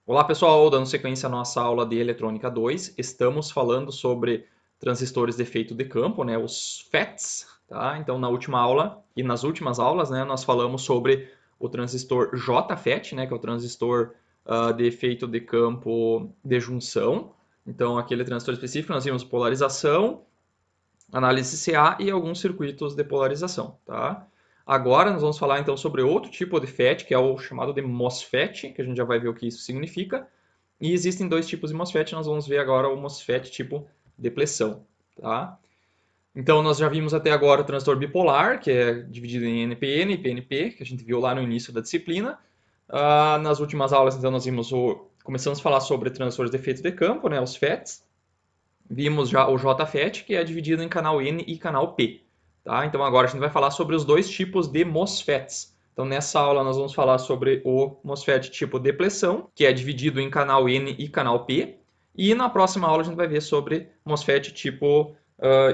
Olá pessoal, dando sequência à nossa aula de Eletrônica 2, estamos falando sobre transistores de efeito de campo, né, os FETs, tá? Então na última aula e nas últimas aulas, né, nós falamos sobre o transistor JFET, né, que é o transistor de efeito de campo de junção. Então aquele transistor específico nós vimos polarização, análise CA e alguns circuitos de polarização, tá? Agora nós vamos falar então sobre outro tipo de FET, que é o chamado de MOSFET, que a gente já vai ver o que isso significa. E existem dois tipos de MOSFET, nós vamos ver agora o MOSFET tipo depressão, tá? Então nós já vimos até agora o transistor bipolar, que é dividido em NPN e PNP, que a gente viu lá no início da disciplina. Nas últimas aulas então nós vimos começamos a falar sobre transistores de efeito de campo, né, os FETs. Vimos já o JFET, que é dividido em canal N e canal P. Tá? Então agora a gente vai falar sobre os dois tipos de MOSFETs. Então nessa aula nós vamos falar sobre o MOSFET tipo depressão, que é dividido em canal N e canal P. E na próxima aula a gente vai ver sobre MOSFET tipo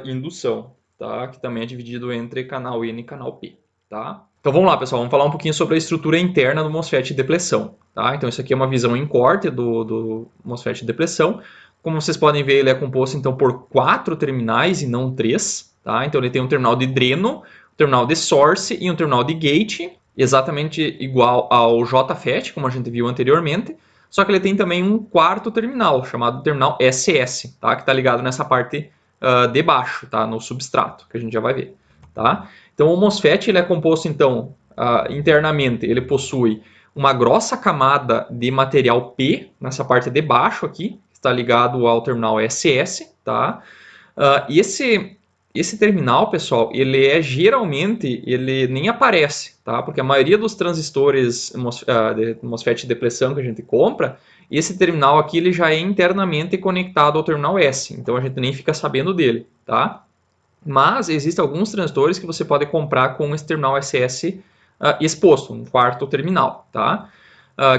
indução, tá? Que também é dividido entre canal N e canal P. Tá? Então vamos lá, pessoal, vamos falar um pouquinho sobre a estrutura interna do MOSFET de depressão. Tá? Então isso aqui é uma visão em corte do MOSFET de depressão. Como vocês podem ver, ele é composto então por 4 terminais e não 3. Tá? Então ele tem um terminal de dreno, um terminal de source e um terminal de gate, exatamente igual ao JFET, como a gente viu anteriormente. Só que ele tem também um quarto terminal, chamado terminal SS, tá? Que está ligado nessa parte de baixo, tá? No substrato, que a gente já vai ver. Tá? Então o MOSFET ele é composto então internamente, ele possui uma grossa camada de material P nessa parte de baixo aqui, está ligado ao terminal SS, tá? E esse terminal, pessoal, ele é geralmente, ele nem aparece, tá? Porque a maioria dos transistores de MOSFET de depressão que a gente compra, esse terminal aqui ele já é internamente conectado ao terminal S, então a gente nem fica sabendo dele, tá? Mas existem alguns transistores que você pode comprar com esse terminal SS exposto, um quarto terminal, tá?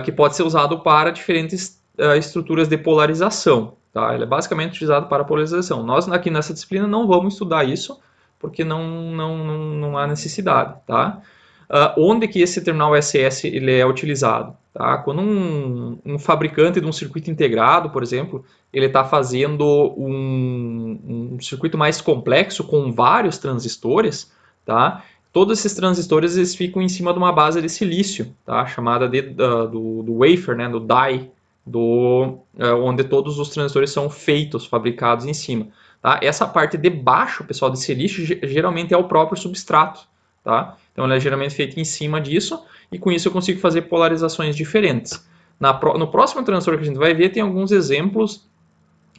Que pode ser usado para diferentes estruturas de polarização. Tá? Ele é basicamente utilizado para polarização. Nós aqui nessa disciplina não vamos estudar isso, porque não há necessidade. Tá? Onde que esse terminal SS ele é utilizado? Tá? Quando um fabricante de um circuito integrado, por exemplo, ele está fazendo um circuito mais complexo com vários transistores, tá? Todos esses transistores eles ficam em cima de uma base de silício, tá? Chamada do wafer, né? Do die, onde todos os transistores são feitos, fabricados em cima. Tá? Essa parte de baixo, pessoal, de silício, geralmente é o próprio substrato. Tá? Então ele é geralmente feito em cima disso, e com isso eu consigo fazer polarizações diferentes. No próximo transistor que a gente vai ver, tem alguns exemplos.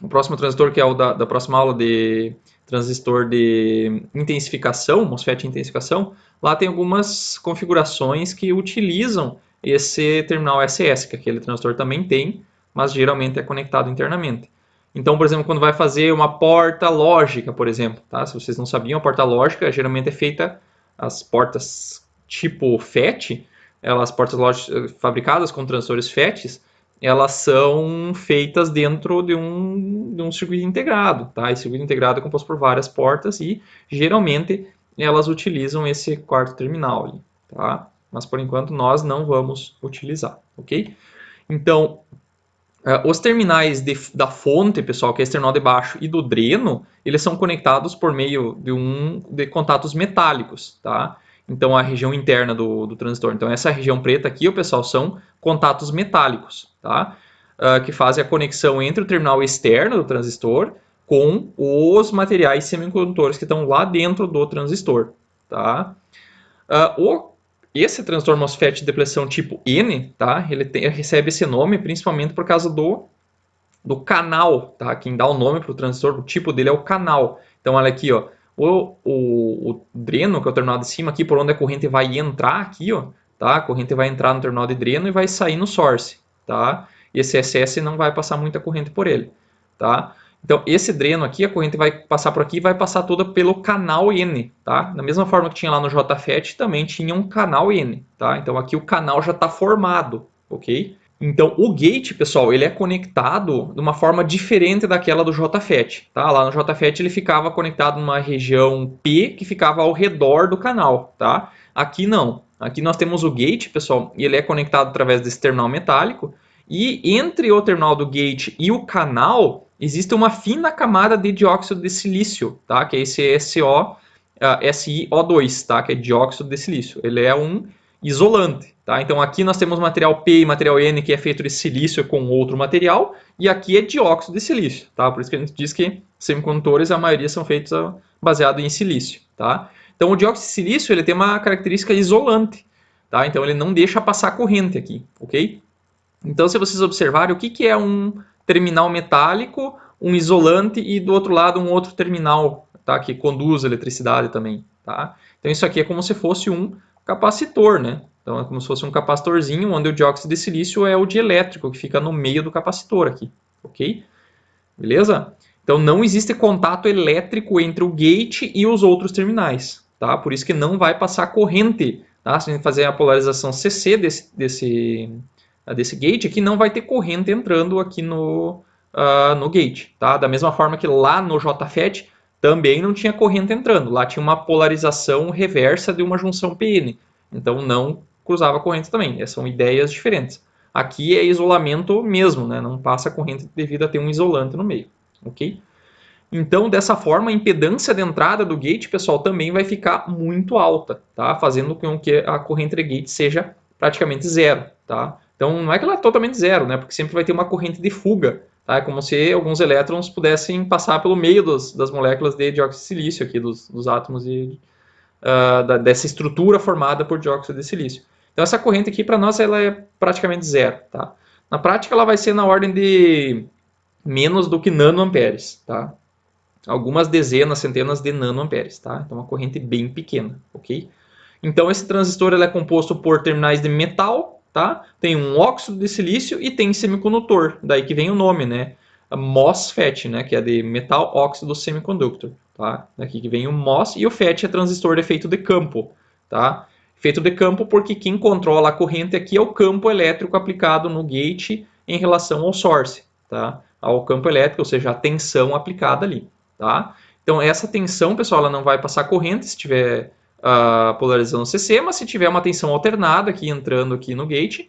O próximo transistor, que é o da próxima aula de transistor de intensificação, MOSFET intensificação, lá tem algumas configurações que utilizam esse terminal SS, que aquele transistor também tem, mas geralmente é conectado internamente. Então, por exemplo, quando vai fazer uma porta lógica, por exemplo, tá? Se vocês não sabiam, a porta lógica geralmente é feita, as portas tipo FET, elas portas lógicas fabricadas com transistores FETs, elas são feitas dentro de um circuito integrado. Tá? Esse circuito integrado é composto por várias portas e, geralmente, elas utilizam esse quarto terminal. Ali, tá? Mas, por enquanto, nós não vamos utilizar. Ok? Então, os terminais da fonte, pessoal, que é esse terminal de baixo, e do dreno, eles são conectados por meio de contatos metálicos. Tá? Então, a região interna do transistor. Então, essa região preta aqui, pessoal, são contatos metálicos, tá? Que fazem a conexão entre o terminal externo do transistor com os materiais semicondutores que estão lá dentro do transistor. Tá? Esse transistor MOSFET de depressão tipo N, tá? Ele recebe esse nome principalmente por causa do canal, tá? Quem dá o nome para o transistor, o tipo dele é o canal. Então, olha aqui, ó, o dreno, que é o terminal de cima, aqui por onde a corrente vai entrar, aqui, ó, tá? A corrente vai entrar no terminal de dreno e vai sair no source, tá? E esse SS não vai passar muita corrente por ele, tá? Então, esse dreno aqui, a corrente vai passar por aqui e vai passar toda pelo canal N, tá? Da mesma forma que tinha lá no JFET, também tinha um canal N, tá? Então, aqui o canal já está formado, ok? Então, o gate, pessoal, ele é conectado de uma forma diferente daquela do JFET. Tá? Lá no JFET ele ficava conectado numa região P que ficava ao redor do canal. Tá? Aqui não. Aqui nós temos o gate, pessoal, e ele é conectado através desse terminal metálico. E entre o terminal do gate e o canal, existe uma fina camada de dióxido de silício, tá? Que é esse SiO2, tá? Que é dióxido de silício. Ele é um isolante, tá? Então aqui nós temos material P e material N que é feito de silício com outro material, e aqui é dióxido de silício, tá? Por isso que a gente diz que semicondutores, a maioria são feitos baseado em silício, tá? Então o dióxido de silício, ele tem uma característica isolante, tá? Então ele não deixa passar corrente aqui, ok? Então se vocês observarem, o que é um terminal metálico, um isolante e do outro lado um outro terminal, tá? Que conduz eletricidade também, tá? Então isso aqui é como se fosse um capacitor, né? Então é como se fosse um capacitorzinho, onde o dióxido de silício é o dielétrico, que fica no meio do capacitor aqui, ok? Beleza? Então não existe contato elétrico entre o gate e os outros terminais, tá? Por isso que não vai passar corrente, tá? Se a gente fazer a polarização CC desse gate aqui, não vai ter corrente entrando aqui no gate, tá? Da mesma forma que lá no JFET também não tinha corrente entrando, lá tinha uma polarização reversa de uma junção PN, então não cruzava corrente também, são ideias diferentes. Aqui é isolamento mesmo, né? Não passa corrente devido a ter um isolante no meio, ok? Então, dessa forma, a impedância de entrada do gate, pessoal, também vai ficar muito alta, tá? Fazendo com que a corrente de gate seja praticamente zero, tá? Então, não é que ela é totalmente zero, né? Porque sempre vai ter uma corrente de fuga, tá? É como se alguns elétrons pudessem passar pelo meio das moléculas de dióxido de silício aqui, dos átomos dessa estrutura formada por dióxido de silício. Então, essa corrente aqui, para nós, ela é praticamente zero, tá? Na prática, ela vai ser na ordem de menos do que nanoamperes, tá? Algumas dezenas, centenas de nanoamperes, tá? Então, uma corrente bem pequena, ok? Então, esse transistor ele é composto por terminais de metal, tá? Tem um óxido de silício e tem semicondutor, daí que vem o nome, né? A MOSFET, né? Que é de metal óxido semiconductor, tá? Daqui que vem o MOS e o FET é transistor de efeito de campo, tá? Efeito de campo porque quem controla a corrente aqui é o campo elétrico aplicado no gate em relação ao source, tá? Ao campo elétrico, ou seja, a tensão aplicada ali, tá? Então, essa tensão, pessoal, ela não vai passar corrente se tiver polarização CC, mas se tiver uma tensão alternada aqui entrando aqui no gate,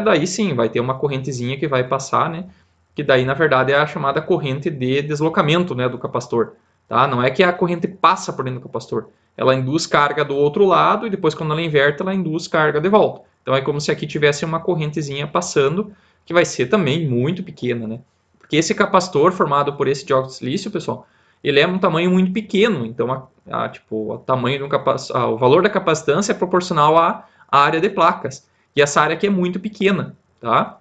daí sim, vai ter uma correntezinha que vai passar, né? Que daí, na verdade, é a chamada corrente de deslocamento, né, do capacitor, tá? Não é que a corrente passa por dentro do capacitor, ela induz carga do outro lado e depois quando ela inverte, ela induz carga de volta. Então é como se aqui tivesse uma correntezinha passando, que vai ser também muito pequena, né? Porque esse capacitor formado por esse dióxido de silício, pessoal, ele é um tamanho muito pequeno, então tipo, o tamanho de o valor da capacitância é proporcional à área de placas. E essa área aqui é muito pequena, tá?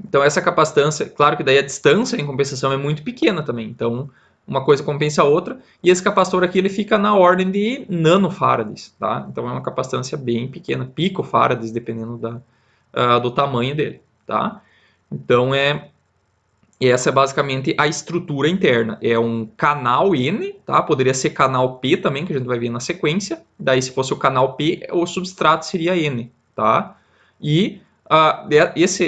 Então essa capacitância, claro que daí a distância em compensação é muito pequena também. Então uma coisa compensa a outra. E esse capacitor aqui ele fica na ordem de nanofarads, tá? Então é uma capacitância bem pequena, picofarads, dependendo do tamanho dele, tá? Então e essa é basicamente a estrutura interna. É um canal N, tá? Poderia ser canal P também, que a gente vai ver na sequência. Daí, se fosse o canal P, o substrato seria N, tá? E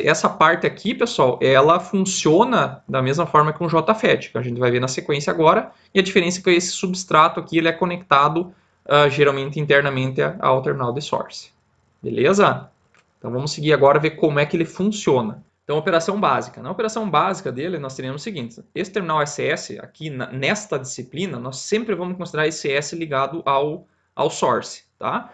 essa parte aqui, pessoal, ela funciona da mesma forma que um JFET, que a gente vai ver na sequência agora. E a diferença é que esse substrato aqui ele é conectado geralmente internamente ao terminal de source. Beleza? Então vamos seguir agora e ver como é que ele funciona. Então, operação básica. Na operação básica dele, nós teríamos o seguinte. Esse terminal SS, aqui nesta disciplina, nós sempre vamos considerar esse S ligado ao source, tá?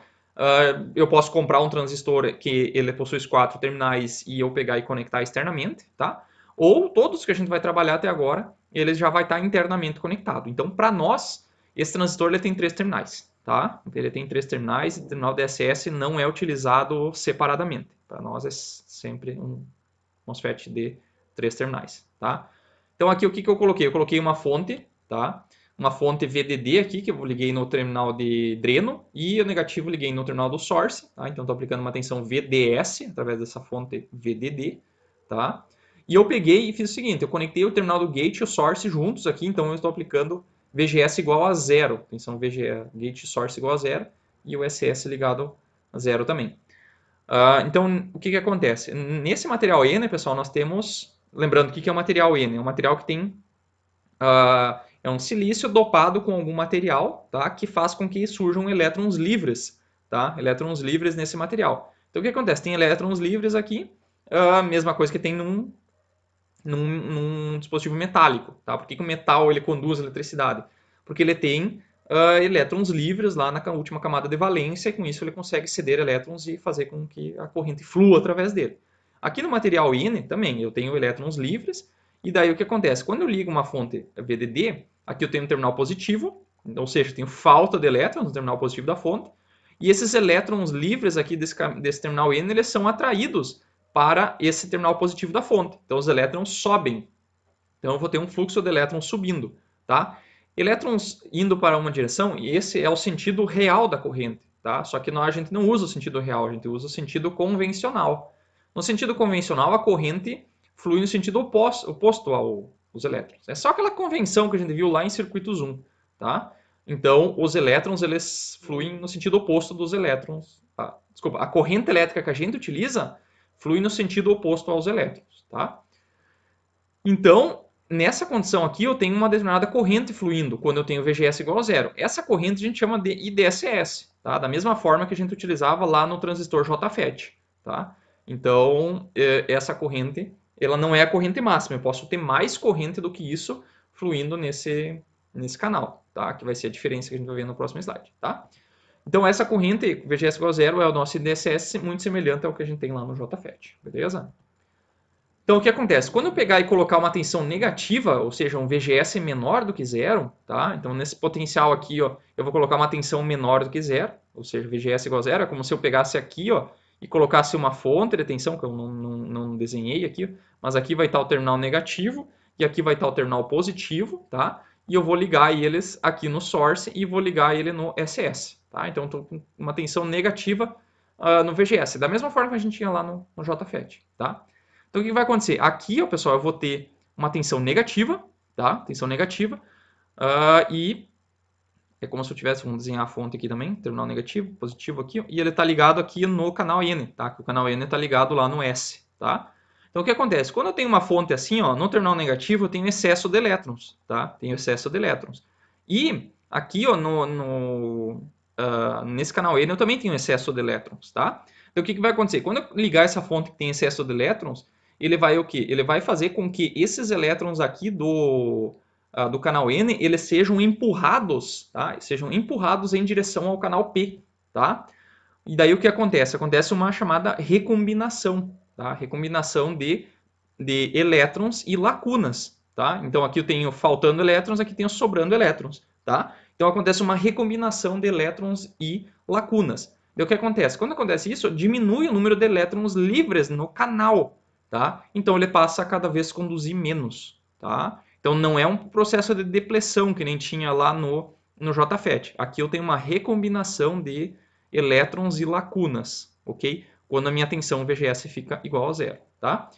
Eu posso comprar um transistor que ele possui 4 terminais e eu pegar e conectar externamente, tá? Ou todos que a gente vai trabalhar até agora, eles já vai estar internamente conectado. Então, para nós, esse transistor ele tem 3 terminais, tá? Ele tem 3 terminais e o terminal DSS não é utilizado separadamente. Para nós é sempre um MOSFET de 3 terminais, tá? Então aqui o que eu coloquei? Eu coloquei uma fonte, tá? Uma fonte VDD aqui, que eu liguei no terminal de dreno, e o negativo liguei no terminal do source, tá? Então estou aplicando uma tensão VDS, através dessa fonte VDD, tá? E eu peguei e fiz o seguinte, eu conectei o terminal do gate e o source juntos aqui, então eu estou aplicando VGS igual a zero, tensão gate source igual a zero, e o SS ligado a zero também. Então, o que acontece? Nesse material N, pessoal, nós temos... Lembrando, o que é o material N? É um material que tem... é um silício dopado com algum material, tá? Que faz com que surjam elétrons livres, tá? Elétrons livres nesse material. Então, o que acontece? Tem elétrons livres aqui, a mesma coisa que tem num dispositivo metálico. Tá? Por que, que o metal ele conduz eletricidade? Porque ele tem elétrons livres lá na última camada de valência, e com isso ele consegue ceder elétrons e fazer com que a corrente flua através dele. Aqui no material N também eu tenho elétrons livres, e daí o que acontece? Quando eu ligo uma fonte VDD, aqui eu tenho um terminal positivo, ou seja, eu tenho falta de elétrons no terminal positivo da fonte, e esses elétrons livres aqui desse terminal N, eles são atraídos para esse terminal positivo da fonte. Então os elétrons sobem. Então eu vou ter um fluxo de elétrons subindo, tá? Elétrons indo para uma direção, e esse é o sentido real da corrente, tá? Só que a gente não usa o sentido real, a gente usa o sentido convencional. No sentido convencional, a corrente flui no sentido oposto aos elétrons. É só aquela convenção que a gente viu lá em circuito Zoom, tá? Então, os elétrons, eles fluem no sentido oposto dos elétrons. Desculpa, a corrente elétrica que a gente utiliza flui no sentido oposto aos elétrons, tá? Então, nessa condição aqui, eu tenho uma determinada corrente fluindo quando eu tenho VGS igual a zero. Essa corrente a gente chama de IDSS, tá? Da mesma forma que a gente utilizava lá no transistor JFET, tá? Então, essa corrente, ela não é a corrente máxima. Eu posso ter mais corrente do que isso fluindo nesse canal, tá? Que vai ser a diferença que a gente vai ver no próximo slide, tá? Então, essa corrente, VGS igual a zero, é o nosso IDSS, muito semelhante ao que a gente tem lá no JFET, beleza? Então, o que acontece? Quando eu pegar e colocar uma tensão negativa, ou seja, um VGS menor do que zero, tá? Então, nesse potencial aqui, ó, eu vou colocar uma tensão menor do que zero, ou seja, VGS igual a zero. É como se eu pegasse aqui, ó, e colocasse uma fonte de tensão, que eu não desenhei aqui, mas aqui vai estar o terminal negativo, e aqui vai estar o terminal positivo, tá? E eu vou ligar eles aqui no source e vou ligar ele no SS, tá? Então, estou com uma tensão negativa no VGS, da mesma forma que a gente tinha lá no JFET, tá? Então, o que vai acontecer? Aqui, ó, pessoal, eu vou ter uma tensão negativa, tá? Tensão negativa. E é como se eu tivesse, vamos desenhar a fonte aqui também, terminal negativo, positivo aqui, e ele está ligado aqui no canal N, tá? Que o canal N está ligado lá no S, tá? Então, o que acontece? Quando eu tenho uma fonte assim, ó, no terminal negativo, eu tenho excesso de elétrons, tá? Tenho excesso de elétrons. E aqui, ó, nesse canal N, eu também tenho excesso de elétrons, tá? Então, o que vai acontecer? Quando eu ligar essa fonte que tem excesso de elétrons, ele vai o quê? Ele vai fazer com que esses elétrons aqui do canal N, eles sejam empurrados, tá? Sejam empurrados em direção ao canal P, tá? E daí o que acontece? Acontece uma chamada recombinação, tá? Recombinação de elétrons e lacunas, tá? Então aqui eu tenho faltando elétrons, aqui tenho sobrando elétrons, tá? Então acontece uma recombinação de elétrons e lacunas. E o que acontece? Quando acontece isso, diminui o número de elétrons livres no canal, tá? Então ele passa a cada vez conduzir menos, tá? Então não é um processo de depressão que nem tinha lá no JFET. Aqui eu tenho uma recombinação de elétrons e lacunas, ok? Quando a minha tensão VGS fica igual a zero, tá?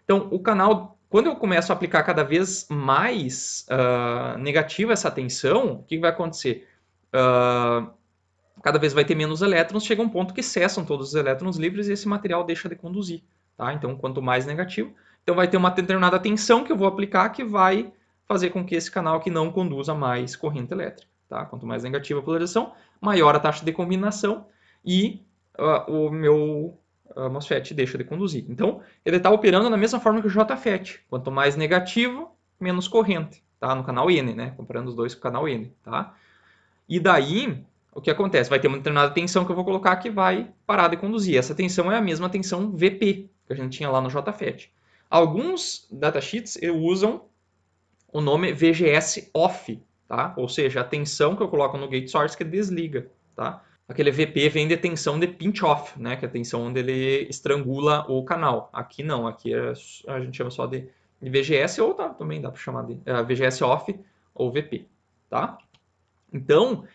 Então o canal, quando eu começo a aplicar cada vez mais negativa essa tensão, o que vai acontecer? Cada vez vai ter menos elétrons, chega um ponto que cessam todos os elétrons livres e esse material deixa de conduzir, tá? Então quanto mais negativo, então vai ter uma determinada tensão que eu vou aplicar que vai fazer com que esse canal aqui não conduza mais corrente elétrica, tá? Quanto mais negativa a polarização, maior a taxa de combinação e o meu MOSFET deixa de conduzir. Então, ele está operando da mesma forma que o JFET. Quanto mais negativo, menos corrente, tá? No canal N, né? Comparando os dois com o canal N, tá? E daí, o que acontece? Vai ter uma determinada tensão que eu vou colocar que vai parar de conduzir. Essa tensão é a mesma tensão VP que a gente tinha lá no JFET. Alguns datasheets usam o nome VGS off, tá? Ou seja, a tensão que eu coloco no gate source que desliga, tá? Aquele VP vem de tensão de pinch off, né? Que é a tensão onde ele estrangula o canal. Aqui não, aqui a gente chama só de VGS ou também dá para chamar de VGS off ou VP, tá? Então,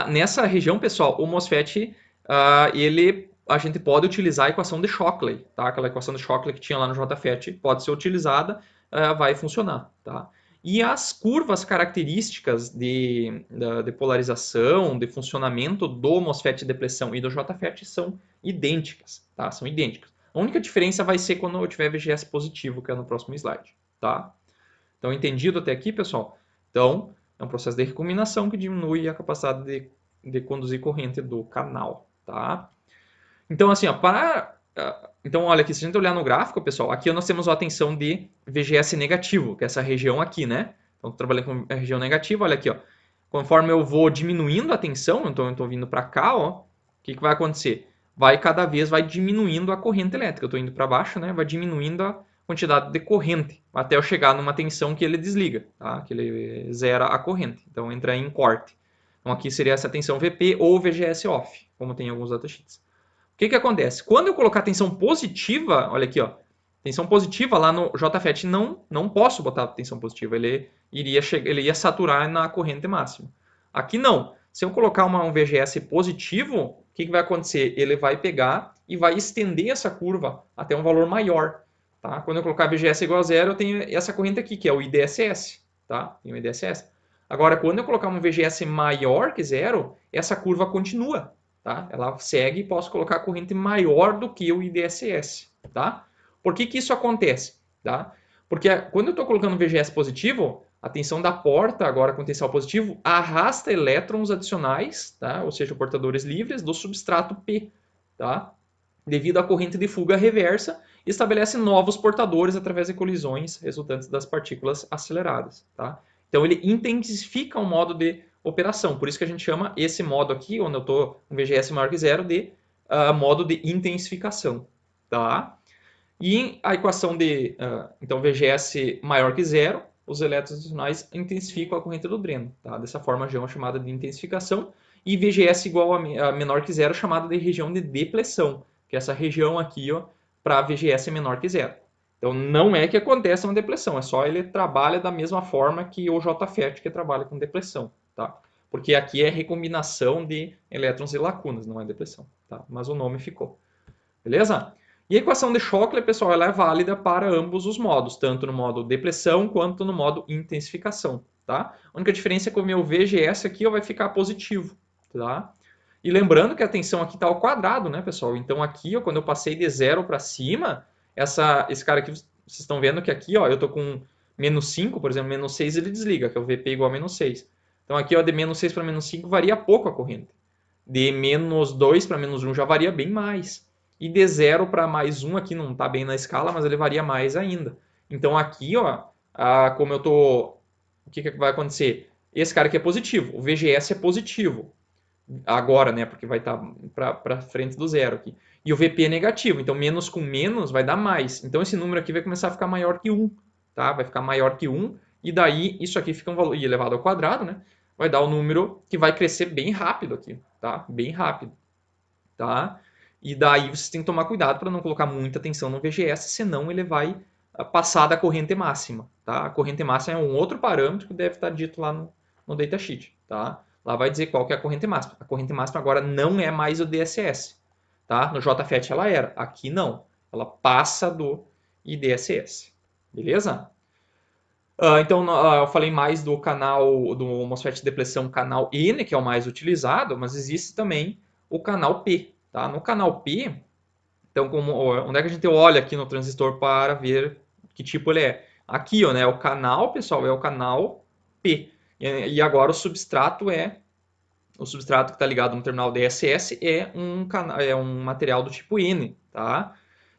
nessa região, pessoal, o MOSFET, a gente pode utilizar a equação de Shockley, tá? Aquela equação de Shockley que tinha lá no JFET pode ser utilizada, vai funcionar, tá? E as curvas características de polarização, de funcionamento do MOSFET de depressão e do JFET são idênticas, tá? São idênticas. A única diferença vai ser quando eu tiver VGS positivo, que é no próximo slide, tá? Então, entendido até aqui, pessoal? Então, é um processo de recombinação que diminui a capacidade de conduzir corrente do canal, tá? Então, assim, ó, para Então, olha aqui, se a gente olhar no gráfico, pessoal, aqui nós temos a tensão de VGS negativo, que é essa região aqui, né? Então, trabalhando com a região negativa, olha aqui, ó. Conforme eu vou diminuindo a tensão, então eu estou vindo para cá, ó, o que vai acontecer? Cada vez vai diminuindo a corrente elétrica. Eu estou indo para baixo, né? Vai diminuindo a quantidade de corrente, até eu chegar numa tensão que ele desliga, tá? Que ele zera a corrente. Então, entra em corte. Então, aqui seria essa tensão VP ou VGS off, como tem em alguns datasheets. O que acontece? Quando eu colocar tensão positiva, olha aqui, ó, tensão positiva lá no JFET não posso botar tensão positiva, ele ia saturar na corrente máxima. Aqui não. Se eu colocar um VGS positivo, o que vai acontecer? Ele vai pegar e vai estender essa curva até um valor maior. Tá? Quando eu colocar VGS igual a zero, eu tenho essa corrente aqui, que é o IDSS. Tá? Tem o IDSS. Agora, quando eu colocar um VGS maior que zero, essa curva continua. Tá? Ela segue e posso colocar a corrente maior do que o IDSS. Tá? Por que isso acontece? Tá? Porque quando eu estou colocando VGS positivo, a tensão da porta, agora com tensão positivo, arrasta elétrons adicionais, tá? Ou seja, portadores livres, do substrato P. Tá? Devido à corrente de fuga reversa, estabelece novos portadores através de colisões resultantes das partículas aceleradas. Tá? Então ele intensifica o modo de operação. Por isso que a gente chama esse modo aqui, onde eu estou com VGS maior que zero, de modo de intensificação. Tá? E a equação de então VGS maior que zero, os elétrons adicionais intensificam a corrente do dreno. Tá? Dessa forma, a região é chamada de intensificação. E VGS igual a menor que zero, chamada de região de depressão, que é essa região aqui, para VGS menor que zero. Então, não é que acontece uma depressão, é só ele trabalha da mesma forma que o JFET, que trabalha com depressão. Tá? Porque aqui é recombinação de elétrons e lacunas, não é depressão. Tá? Mas o nome ficou. Beleza? E a equação de Shockley, pessoal, ela é válida para ambos os modos, tanto no modo depressão quanto no modo intensificação. Tá? A única diferença é que o meu VGS aqui vai ficar positivo. Tá? E lembrando que a tensão aqui está ao quadrado, né, pessoal? Então aqui, quando eu passei de zero para cima, esse cara aqui, vocês estão vendo que aqui eu estou com menos 5, por exemplo, menos 6 ele desliga, que é o VP igual a menos 6. Então aqui, de menos 6 para menos 5 varia pouco a corrente. De menos 2 para menos 1 já varia bem mais. E de 0 para mais 1 aqui não está bem na escala, mas ele varia mais ainda. Então aqui, como eu estou... O que vai acontecer? Esse cara aqui é positivo, o VGS é positivo. Agora, né? Porque vai estar para frente do zero aqui. E o VP é negativo, então menos com menos vai dar mais. Então esse número aqui vai começar a ficar maior que 1. Tá? Vai ficar maior que 1. E daí isso aqui fica um valor elevado ao quadrado, né? Vai dar o número que vai crescer bem rápido aqui. Tá? Bem rápido. Tá? E daí vocês têm que tomar cuidado para não colocar muita tensão no VGS, senão ele vai passar da corrente máxima. Tá? A corrente máxima é um outro parâmetro que deve estar dito lá no datasheet. Tá? Lá vai dizer qual que é a corrente máxima. A corrente máxima agora não é mais o DSS. Tá? No JFET ela era, aqui não. Ela passa do IDSS. Beleza? Então, eu falei mais do canal do MOSFET de depressão canal N, que é o mais utilizado, mas existe também o canal P. Tá? No canal P, então, onde é que a gente olha aqui no transistor para ver que tipo ele é? Aqui, né, o canal, pessoal, é o canal P. E agora o substrato que está ligado no terminal DSS é um material do tipo N. Tá?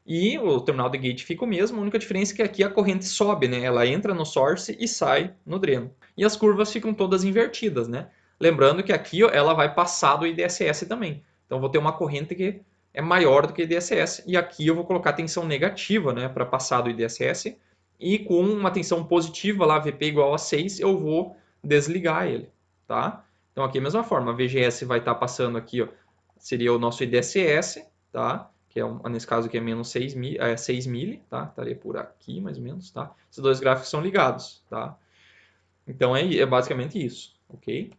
E o terminal de gate fica o mesmo, a única diferença é que aqui a corrente sobe, né? Ela entra no source e sai no dreno. E as curvas ficam todas invertidas, né? Lembrando que aqui ela vai passar do IDSS também. Então, eu vou ter uma corrente que é maior do que o IDSS. E aqui eu vou colocar tensão negativa, né? Para passar do IDSS. E com uma tensão positiva, lá, VP igual a 6, eu vou desligar ele, tá? Então, aqui a mesma forma, a VGS vai estar passando aqui, seria o nosso IDSS, tá? Que nesse caso aqui é menos 6 mili, tá? Estaria por aqui, mais ou menos, tá? Esses dois gráficos são ligados, tá? Então, é basicamente isso, ok?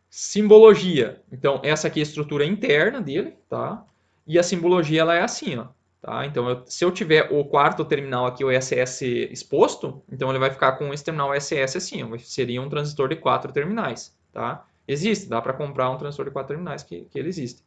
Simbologia. Então, essa aqui é a estrutura interna dele, tá? E a simbologia, ela é assim, ó. Tá? Então, se eu tiver o quarto terminal aqui, o SS exposto, então ele vai ficar com esse terminal SS assim, ó, seria um transistor de 4 terminais, tá? Existe, dá para comprar um transistor de 4 terminais que ele existe.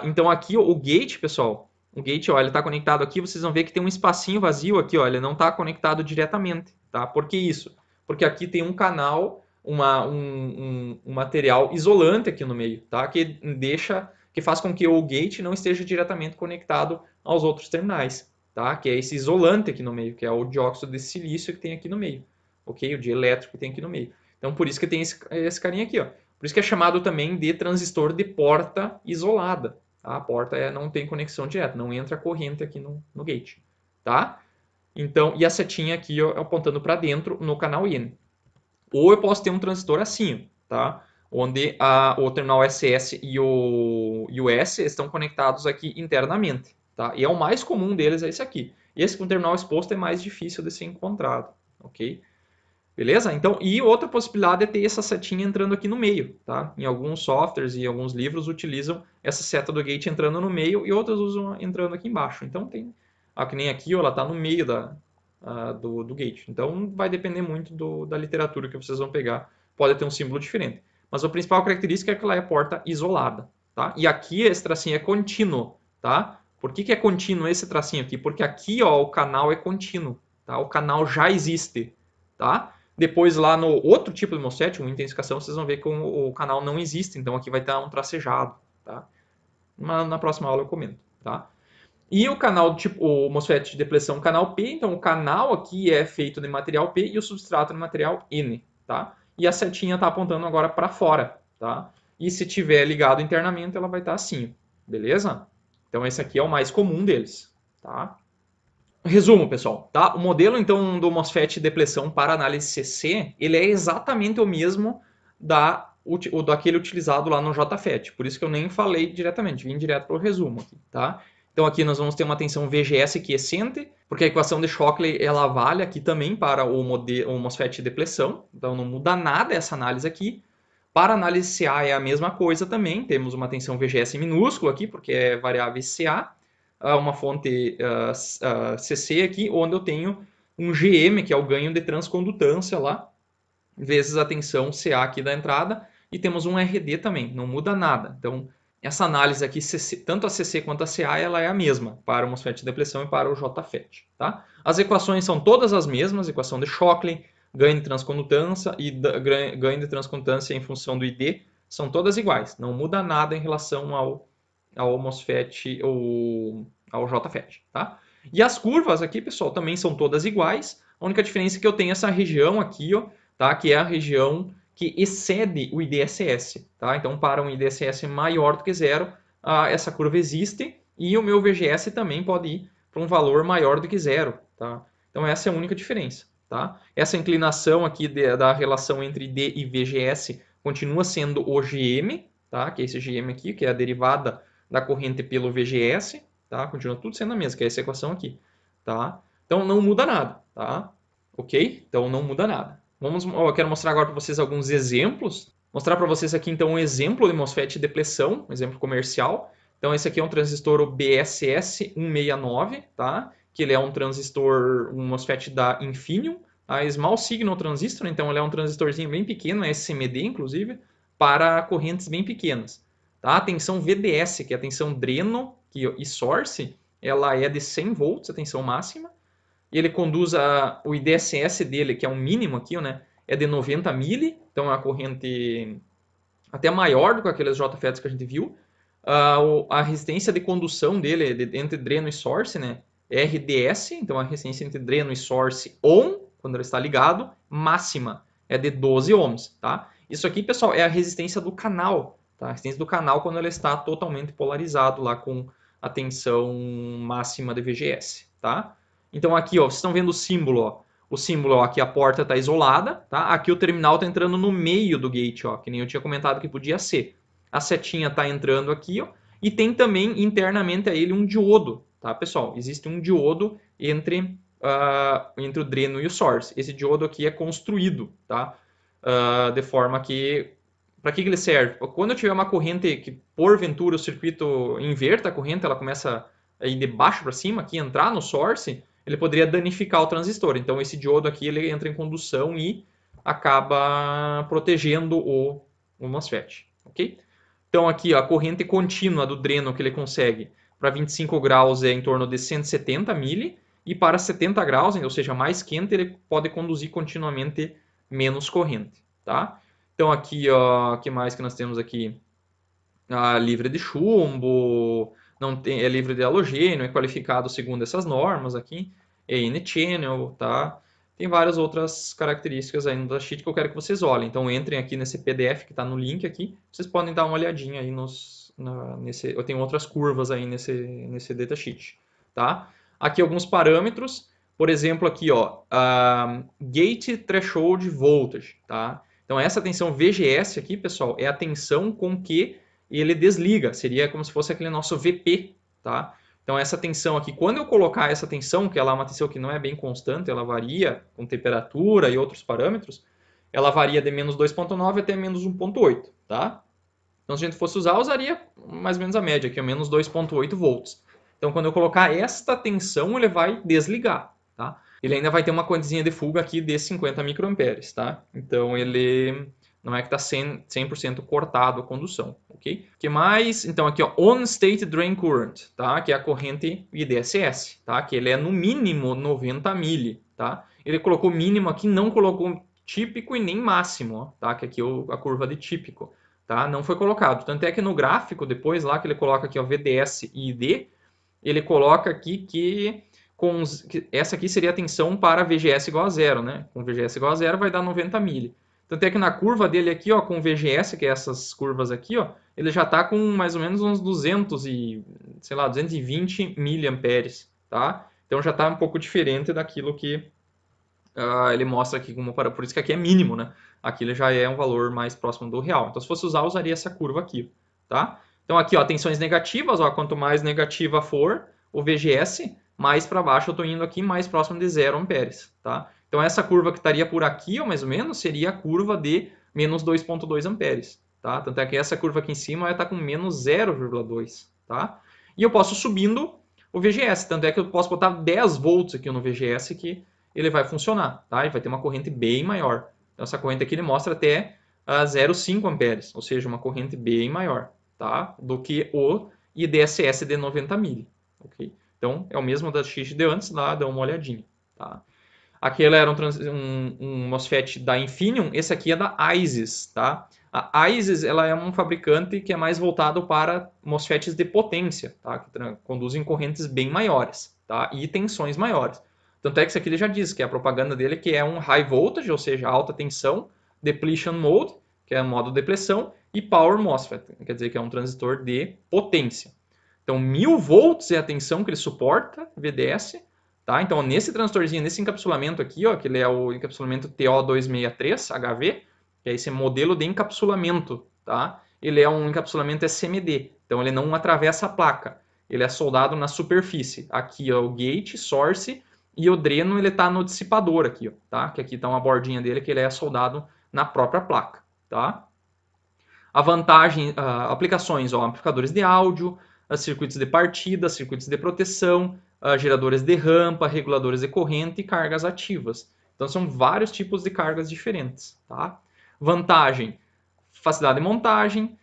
Então aqui o gate, pessoal, o gate, ó, ele está conectado aqui, vocês vão ver que tem um espacinho vazio aqui, ó, ele não está conectado diretamente, tá? Por que isso? Porque aqui tem um canal, um material isolante aqui no meio, tá? Que faz com que o gate não esteja diretamente conectado aos outros terminais, tá? Que é esse isolante aqui no meio, que é o dióxido de silício que tem aqui no meio, ok? O dielétrico que tem aqui no meio. Então, por isso que tem esse carinha aqui, ó. Por isso que é chamado também de transistor de porta isolada. Tá? A porta não tem conexão direta, não entra corrente aqui no gate, tá? Então, e a setinha aqui ó, apontando para dentro no canal N. Ou eu posso ter um transistor assim, tá? Onde o terminal SS e o S estão conectados aqui internamente, tá? E é o mais comum deles é esse aqui. Esse com terminal exposto é mais difícil de ser encontrado, ok? Beleza? Então, e outra possibilidade é ter essa setinha entrando aqui no meio, tá? Em alguns softwares e alguns livros utilizam essa seta do gate entrando no meio e outros usam entrando aqui embaixo. Então, tem, que nem aqui, ó, ela está no meio do gate. Então, vai depender muito da literatura que vocês vão pegar. Pode ter um símbolo diferente. Mas a principal característica é que ela é porta isolada, tá? E aqui esse tracinho é contínuo, tá? Por que é contínuo esse tracinho aqui? Porque aqui, ó, o canal é contínuo, tá? O canal já existe, tá? Depois lá no outro tipo de MOSFET, uma intensificação, vocês vão ver que o canal não existe, então aqui vai estar um tracejado, tá? Na próxima aula eu comento, tá? E o canal tipo o MOSFET de depressão canal P, então o canal aqui é feito de material P e o substrato de material N, tá? E a setinha está apontando agora para fora, tá? E se tiver ligado internamente, ela vai estar assim, beleza? Então esse aqui é o mais comum deles, tá? Resumo, pessoal, tá? O modelo, então, do MOSFET depressão para análise CC, ele é exatamente o mesmo daquele utilizado lá no JFET. Por isso que eu nem falei diretamente, vim direto para o resumo aqui, tá? Então aqui nós vamos ter uma tensão VGS quiescente, porque a equação de Shockley, ela vale aqui também para o MOSFET depressão, então não muda nada essa análise aqui. Para análise CA é a mesma coisa também, temos uma tensão VGS minúscula aqui, porque é variável CA, uma fonte CC aqui, onde eu tenho um GM, que é o ganho de transcondutância lá, vezes a tensão CA aqui da entrada, e temos um RD também, não muda nada. Então, essa análise aqui, tanto a CC quanto a CA, ela é a mesma para o MOSFET de depressão e para o JFET. Tá? As equações são todas as mesmas, equação de Shockley, ganho de transcondutância e ganho de transcondutância em função do ID, são todas iguais, não muda nada em relação ao MOSFET ou ao JFET, tá? E as curvas aqui, pessoal, também são todas iguais. A única diferença é que eu tenho essa região aqui, ó, tá? Que é a região que excede o IDSS, tá? Então, para um IDSS maior do que zero, essa curva existe e o meu VGS também pode ir para um valor maior do que zero, tá? Então, essa é a única diferença, tá? Essa inclinação aqui da relação entre ID e VGS continua sendo o GM, tá? Que é esse GM aqui, que é a derivada da corrente pelo VGS, tá? Continua tudo sendo a mesma, que é essa equação aqui, tá? Então não muda nada, tá? Ok? Então não muda nada. Eu quero mostrar agora para vocês alguns exemplos. Mostrar para vocês aqui então um exemplo de MOSFET de depressão, um exemplo comercial. Então esse aqui é um transistor BSS 169, tá? Que ele é um transistor, um MOSFET da Infineon, a Small Signal Transistor, então ele é um transistorzinho bem pequeno, é SMD inclusive, para correntes bem pequenas. Tá? A tensão VDS, que é a tensão dreno e source, ela é de 100 volts, a tensão máxima, e ele conduz o IDSS dele, que é um mínimo aqui, né, é de 90 mili, então é uma corrente até maior do que aqueles JFETs que a gente viu. A resistência de condução dele, entre dreno e source, né, é RDS, então a resistência entre dreno e source on, quando ele está ligado, máxima, é de 12 ohms. Tá? Isso aqui, pessoal, é a resistência do canal, tá? A resistência do canal quando ele está totalmente polarizado lá com a tensão máxima de VGS. Tá? Então aqui, ó, vocês estão vendo o símbolo, ó. O símbolo, ó, aqui a porta está isolada, tá? Aqui o terminal está entrando no meio do gate, ó, que nem eu tinha comentado que podia ser. A setinha está entrando aqui, ó, e tem também internamente a ele um diodo, tá, pessoal? Existe um diodo entre o dreno e o source. Esse diodo aqui é construído, tá? De forma que... Para que ele serve? Quando eu tiver uma corrente que, porventura, o circuito inverta a corrente, ela começa a ir de baixo para cima, aqui entrar no source, ele poderia danificar o transistor. Então, esse diodo aqui ele entra em condução e acaba protegendo o MOSFET. Ok? Então, aqui ó, a corrente contínua do dreno que ele consegue para 25 graus é em torno de 170 mili, e para 70 graus, ou seja, mais quente, ele pode conduzir continuamente menos corrente. Tá? Então, aqui, o que mais que nós temos aqui? Livre de chumbo, não tem, é livre de halogênio, é qualificado segundo essas normas aqui, é N-channel, tá? Tem várias outras características aí no datasheet que eu quero que vocês olhem. Então entrem aqui nesse PDF que está no link aqui, vocês podem dar uma olhadinha aí eu tenho outras curvas aí nesse datasheet, tá? Aqui alguns parâmetros, por exemplo aqui, ó, Gate Threshold Voltage, tá? Então essa tensão VGS aqui, pessoal, é a tensão com que ele desliga, seria como se fosse aquele nosso VP, tá? Então essa tensão aqui, quando eu colocar essa tensão, que ela é uma tensão que não é bem constante, ela varia com temperatura e outros parâmetros, ela varia de menos 2,9 até menos 1,8, tá? Então se a gente fosse usar, usaria mais ou menos a média, que é menos 2,8 volts. Então quando eu colocar esta tensão, ele vai desligar, tá? Ele ainda vai ter uma quantizinha de fuga aqui de 50 microamperes, tá? Então ele não é que está 100% cortado a condução, ok? O que mais? Então aqui, ó, On-State Drain Current, tá? Que é a corrente IDSS, tá? Que ele é no mínimo 90 mili, tá? Ele colocou mínimo aqui, não colocou típico e nem máximo, ó, tá? Que aqui é a curva de típico, tá? Não foi colocado. Tanto é que no gráfico, depois lá que ele coloca aqui, ó, VDS e ID, ele coloca aqui que essa aqui seria a tensão para VGS igual a zero, né? Com VGS igual a zero vai dar 90 mili. Tanto é que na curva dele aqui, ó, com VGS, que é essas curvas aqui, ó, ele já está com mais ou menos uns 220 miliamperes, tá? Então já está um pouco diferente daquilo que ele mostra aqui como para, por isso que aqui é mínimo, né? Aqui ele já é um valor mais próximo do real. Então se fosse usar, usaria essa curva aqui, tá? Então aqui, ó, tensões negativas, ó, quanto mais negativa for o VGS, mais para baixo eu estou indo aqui, mais próximo de 0 amperes, tá? Então essa curva que estaria por aqui, ó, mais ou menos, seria a curva de menos 2,2 amperes, tá? Tanto é que essa curva aqui em cima vai estar com menos 0,2, tá? E eu posso subindo o VGS, tanto é que eu posso botar 10 volts aqui no VGS que ele vai funcionar, tá? Ele vai ter uma corrente bem maior. Então essa corrente aqui ele mostra até 0,5 amperes, ou seja, uma corrente bem maior, tá? Do que o IDSS de 90 mili, ok? Então, é o mesmo da X de antes, lá dá uma olhadinha, tá? Aquele era um MOSFET da Infineon, esse aqui é da ISIS, tá? A ISIS, ela é um fabricante que é mais voltado para MOSFETs de potência, tá? Que conduzem correntes bem maiores, tá? E tensões maiores. Tanto é que esse aqui ele já diz que a propaganda dele é que é um high voltage, ou seja, alta tensão, depletion mode, que é modo depressão, e power MOSFET, quer dizer que é um transistor de potência. Então, 1000 volts é a tensão que ele suporta, VDS, tá? Então, nesse transistorzinho, nesse encapsulamento aqui, ó, que ele é o encapsulamento TO263HV, que é esse modelo de encapsulamento, tá? Ele é um encapsulamento SMD, então ele não atravessa a placa, ele é soldado na superfície. Aqui, ó, o gate, source, e o dreno ele está no dissipador aqui, ó, tá? Que aqui está uma bordinha dele que ele é soldado na própria placa, tá? A vantagem, aplicações, ó, amplificadores de áudio, circuitos de partida, circuitos de proteção, geradores de rampa, reguladores de corrente e cargas ativas. Então são vários tipos de cargas diferentes, tá? Vantagem, facilidade de montagem,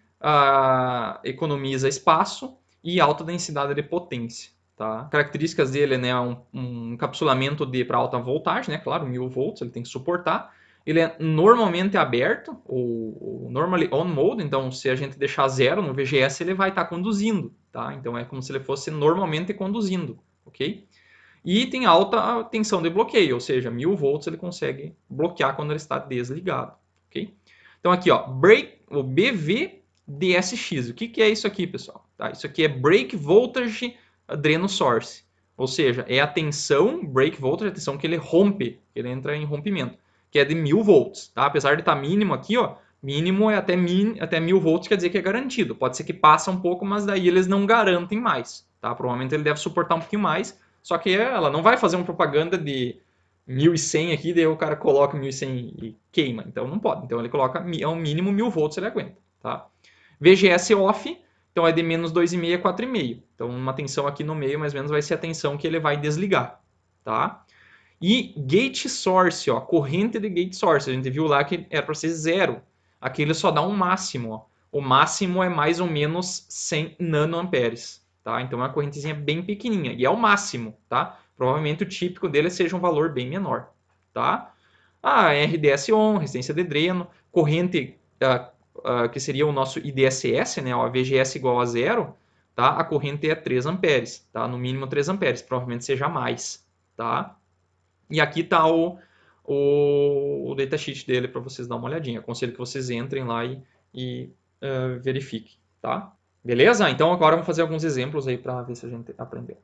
economiza espaço e alta densidade de potência. Tá? Características dele, né, um encapsulamento para alta voltagem, né, claro, 1000 volts, ele tem que suportar. Ele é normalmente aberto, ou normally on mode, então se a gente deixar zero no VGS, ele vai estar conduzindo, tá? Então é como se ele fosse normalmente conduzindo, ok? E tem alta tensão de bloqueio, ou seja, 1000 volts ele consegue bloquear quando ele está desligado, ok? Então aqui, ó, o BVDSX, o que é isso aqui, pessoal? Tá? Isso aqui é Break Voltage Dreno Source, ou seja, é a tensão, break voltage, a tensão que ele rompe, que ele entra em rompimento, que é de 1000 volts, tá? Apesar de estar mínimo aqui, ó, mínimo é até 1000 volts, quer dizer que é garantido. Pode ser que passa um pouco, mas daí eles não garantem mais, tá? Provavelmente ele deve suportar um pouquinho mais, só que ela não vai fazer uma propaganda de 1100 aqui, daí o cara coloca 1100 e queima. Então não pode. Então ele coloca, é um mínimo 1000 volts ele aguenta, tá? VGS off, então é de menos 2,5 a 4,5. Então uma tensão aqui no meio, mais ou menos, vai ser a tensão que ele vai desligar, tá? E gate source, ó, corrente de gate source, a gente viu lá que era para ser zero. Aqui ele só dá um máximo, ó. O máximo é mais ou menos 100 nanoamperes, tá? Então é uma correntezinha bem pequenininha e é o máximo, tá? Provavelmente o típico dele seja um valor bem menor, tá? RDS on, resistência de dreno, corrente que seria o nosso IDSS, né? O VGS igual a zero, tá? A corrente é 3 amperes, tá? No mínimo 3 amperes, provavelmente seja mais, tá? E aqui está o datasheet dele para vocês dar uma olhadinha. Aconselho que vocês entrem lá e verifiquem, tá? Beleza? Então agora vamos fazer alguns exemplos aí para ver se a gente aprendeu.